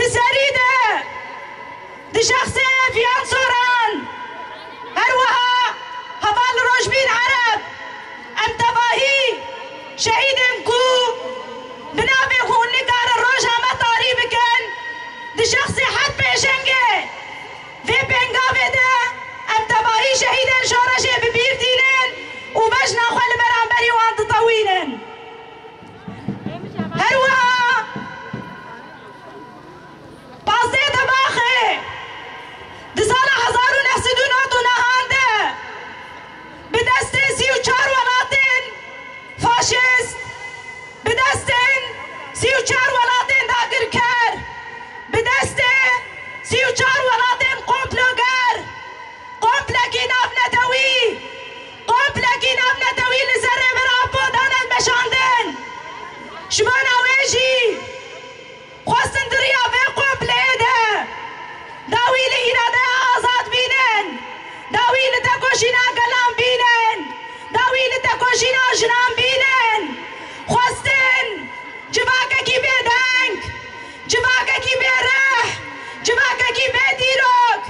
سريدة دي شخصية فيان صوران هروها هفال روجبين عرب ام تباهي شهيد انكو بنابي خون نقار الروج هما طاري بكن دي شخصي حد بيشنگه في بنقابه ده ام تباهي شهيد شورشه ببير دينين وبجنا خوال برانبري وانت طويلين هروها بازده تباخي دي سالة 1992 هانده بدستن 34 ولاتن فاشيست بدستن 34 ولاتن داگرکر بدستن 34 ولاتن قمپلوگر قمپلکی نابنتوی قمپلکی نابنتوی لزره برابو دانن بشاندن شمان اویجی خواستن دریا به قمپله ده داویل ایراده آزاد بینن داویل تکوشینا گلام بینن داویل تکوشینا جنام بینن خواستن جواککی به دنگ جواککی به ره جواککی به دیروک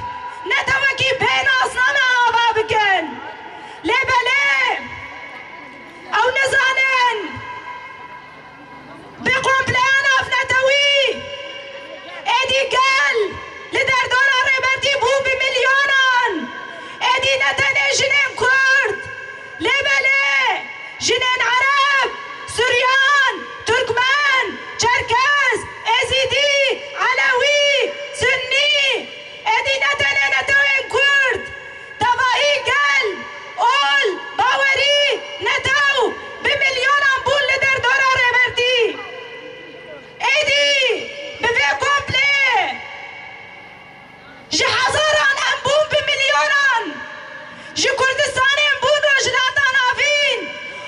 نتوکی به ناسنامه آبا بکن لبله او نزانن بقمپلیان افنتوی ایدی گل لدر دولار ربرتی بو بمليونان ادي نتني جنين كرد لبلي جنين عرب سوريان تركمان چركز ازيدي علوي سني ادي نتني نتوين كرد تباهي قل قول باوري نتو بمليونان بول لدر دولار ربرتي ادي بفي كومبلي جي حزاران انبون بمليونان جي كردستان انبون رجلاتان آفين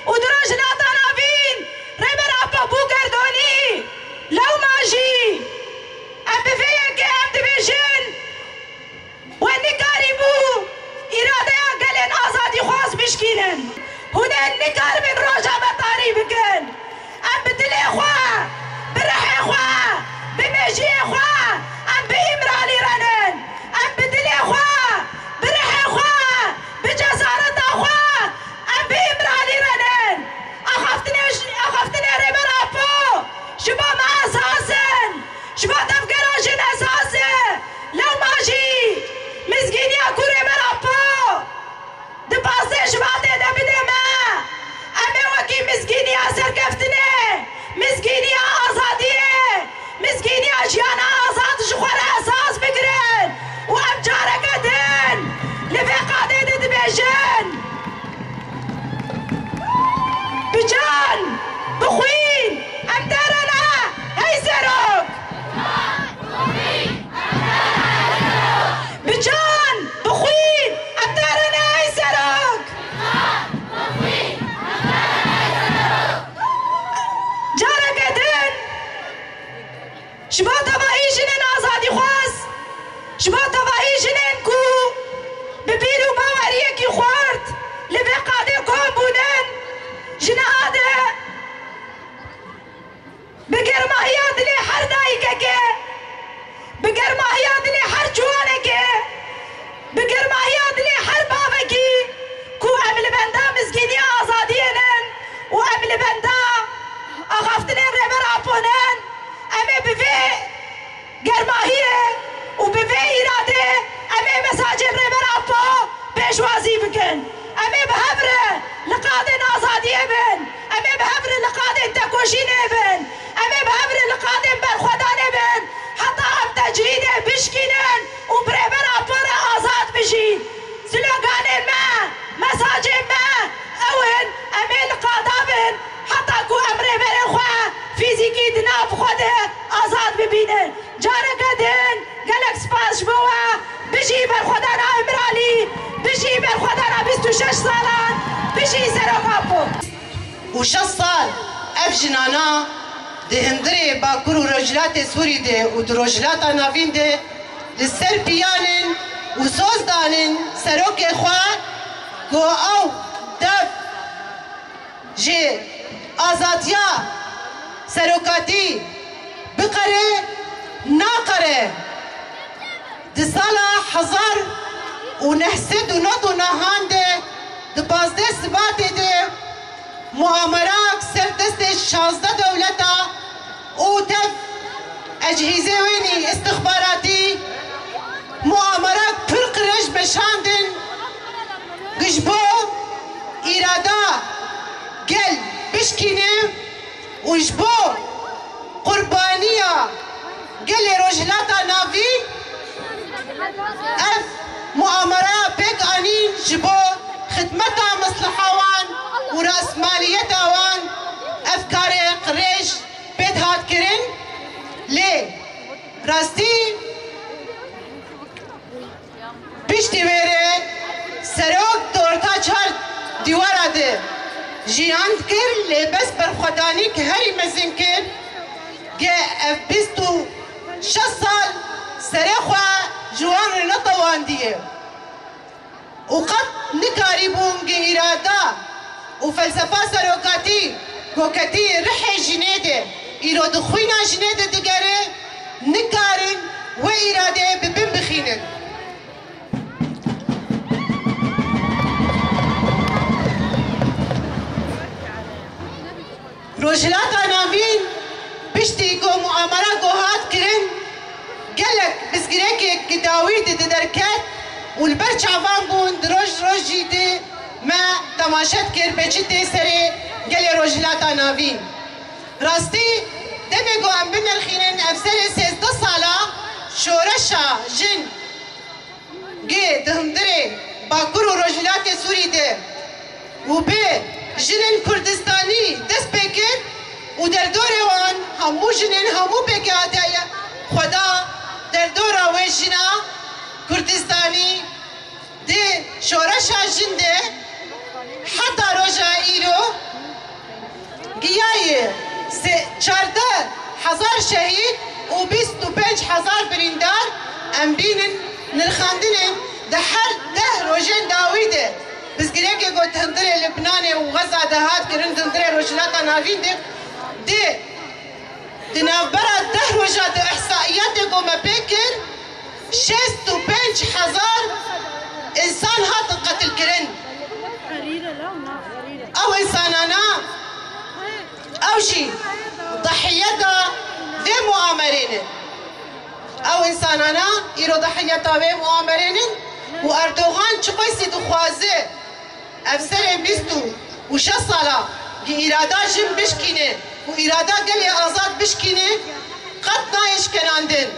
ودو رجلاتان آفين ريبر ابا بو گردوني لو ماجي ام بفيك ام دبيجن واني قاربو إرادة قلن آزادي خواص بشكينن هنا النقار من روجا بطاري بكن ام بدلي خوا برحي خوا بمجي خوا ام بإمرالي رنن ام بدلي خوا برحي خوا بجسارة خوا ام بإمرالي رنن اخفتني ريبر ابو شبا ما اساسن شبا تفكرا جن اساسه لو ماجي مزقين ياكو ريبر ابو دباسي شبا تيدا بده ما امي وكي مزقين يا سركفتني مزقين يا ازاديه مزقين يا جيانا ازاد شخور اساس بكرن وام جارك دين لفي قادة دبيجن بجان بخوين ام دارنا هاي زروك بجان بخوين ام دارنا هاي زروك جارك دين شبا تباهي جنين آزادي خواس شبا تباهي جنين كو ببيرو باوريه كي خوارد لبي قادي كون بودن جنهاده بقرماهيات لي حر دايكك بقرماهيات لي حر جوانك بقرماهيات لي حر بابكي كو امل بندا مسكيني آزادينن وامل بندا اخافتني ريبر ابونن امي بفي قرماهيه وبفي اراده امي مساجد ريبر ابو بيشوازي بكن امي بهبره لقادن آزاديه بن امي بهبره لقادن تكوشين بن امي بهبره لقادن برخدان بن حتى ام تجريده بشكينن وبريبر ابوره آزاد بشي سلوغان ما مساجد ما اون امي لقادا بن حتى كو امري برخوا فيزيكي دناف خوده آزاد ببينن جارك دين قالك سباس بوا بشي برخدان امرالي بشي برخدان 26 سالان بشي زرقابو و6 سال اف جنانا ده هندري باكور و رجلات سوري ده و درجلات نافين ده لسر بيانن و سوز دانن سروك خواه گو او دف جي آزادیا سروکاتی بقره ناقره داره دی سالا 1999 دی 15 سبات دی مؤامرات سر دست 16 دولتا او تف اجهزه وینی استخباراتی مؤامرات پر قرش بشاندن گشبو ایرادا گل بشکینه و جبو قربانیا گل رجلاتا ناوی اف مؤامره پیک آنین جبو خدمتا مصلحاوان و رأسماليتا وان افکار قریش پید هات کرن لی راستی پشتی ویره سروک دورتا چهار دیوارا ده جیاند کر لی بس برخودانی که هری مزین کر که اف 26 سال سرخوا جوان رو نطواندیه و قد نکاری بون که ایرادا و فلسفه سروکاتی گوکتی رحی جنیده ایرو دخوینا جنیده دگره نکارن و ایراده ببین بخینن روجلات ناوین پشتی گو مؤامره گو هات کرن گلک بسگره که داوید دی درکت و البرچ عوام بون روج جیده ما تماشت کر بچی دی سری گل روجلات ناوین راستی دمی گو ام بنرخینن افسر 13 سالا شورشا جن گه دهندره باکور و روجلات سوری ده و به جنن کردستانی دست بکر و در دور وان همو جنن همو بکاته خدا در دور و جنا کردستانی ده شورشا جن ده حتی روژا ایرو گیای 14,000 شهید و 25,000 بریندار ام بینن نرخاندنن ده هر 10 روژن داویده بس گره که گو تندره لبنان و غزه ده هات کرن تندره روجلاتا ناوین ده نوبرا 10 روژا ده احصائیات گو ما بکر 65,000 انسان هات قتل کرن او انسانانا او شي ضحيتها ذي مؤامرين او انسانانا يرو ضحيتها ذي مؤامرين واردوغان چقيسي دخوازه افسر بيستو وشصلا ارادا جن بشكينه وارادا قلي ازاد بشكينه قد نايش كناندن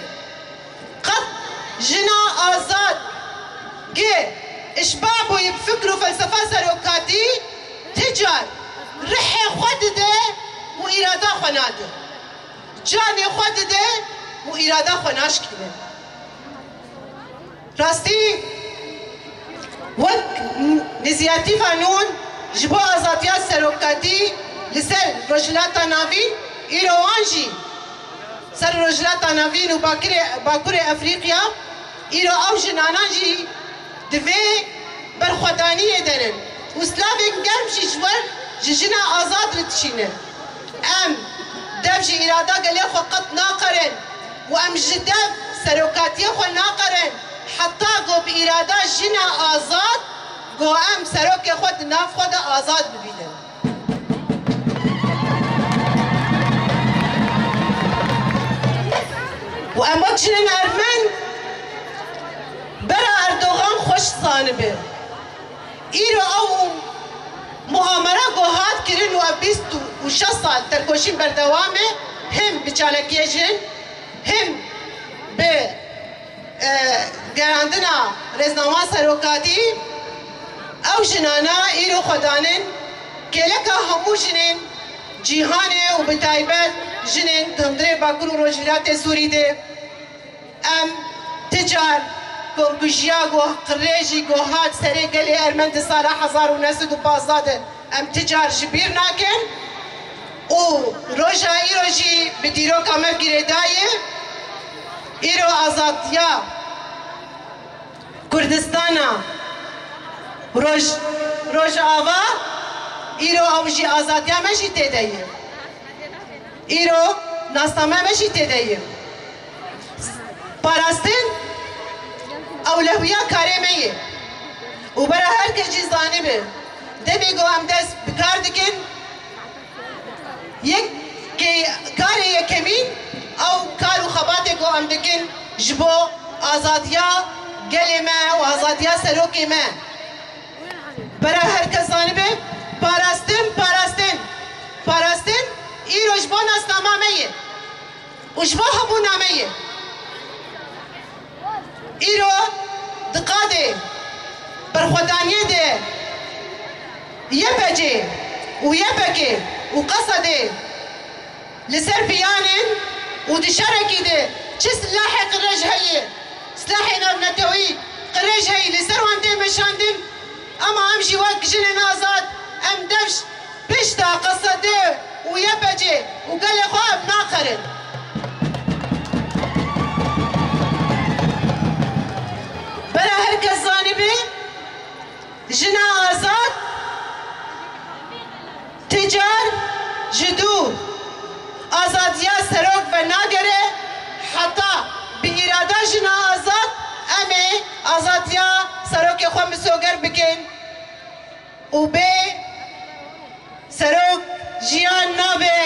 قد جنا ازاد جي اشبابو يبفكروا فلسفه سروكاتي تجار رحي خود ده وإرادا خناده جاني خود ده وإرادا خناش كده راستي وك نزياتي فانون جبو ازاتيات سروكاتي لسر رجلاتا نافين إيروانجي سر رجلاتا نافين وباكوري أفريقيا إيرو أو جنانانجي دفي برخدانية دنن وسلافين قرمشي جور جيجنا آزاد لتشينه ام دبجي إرادا قلي خو قط ناقرن وام جدب سروكاتي خو ناقرن حتى قو بإرادا جنا آزاد قو ام سروكي خود ناف خود آزاد ببينن وام وكجنن ارمن برا اردوغان خوش صانبه ایرو او مؤامره گوهات کرن و 26 سال ترکوشین بردوامه هم به چالکیه جن هم به گراندنا رزنامه سروکاتی او جنانا ایرو خدانن کلکا همو جنن جیهانه و بتایبت جنن تندره باکر و روجلات سوری ده ام تجار گوگوژیا گو قریجی گو هات سری گلی ارمند سالا 1912 ام تجار جبیر ناکن و روژا ایرو جی بدیرو کامل گیردایه ایرو آزادیا کردستانا روژ آوا ایرو اوجی آزادیا مشی تیدایه ایرو ناستامه مشی تیدایه پاراستن اولویه کاری میه و برای هر کسی جانبه دمی گو هم دست بکار دکن یک کار یکمین او کار و خبات گو هم دکن جبو آزادیا گل ما و آزادیا سروکی ما برای هر کس جانبه پاراستن ایرو جبو ناسنامه میه و جبو همون نامه ایرو دقاده برخودانیه ده یه بجه و یه بکه و قصده لسر بیانن و دشارکی ده چه سلاح قرج هیه سلاح نتوی قرج هیه لسر وانده مشاندن اما همشی وقت جنن آزاد ام دفش بشتا قصده و یه بجه و قل خواب ناخرن برای هر کس جانبه جنا آزاد تجار جدو آزادیا سروک و ناگره حتی به اراده جنا آزاد امه آزادیا سروک خود مسوگر بکن و به سروک جیان نابه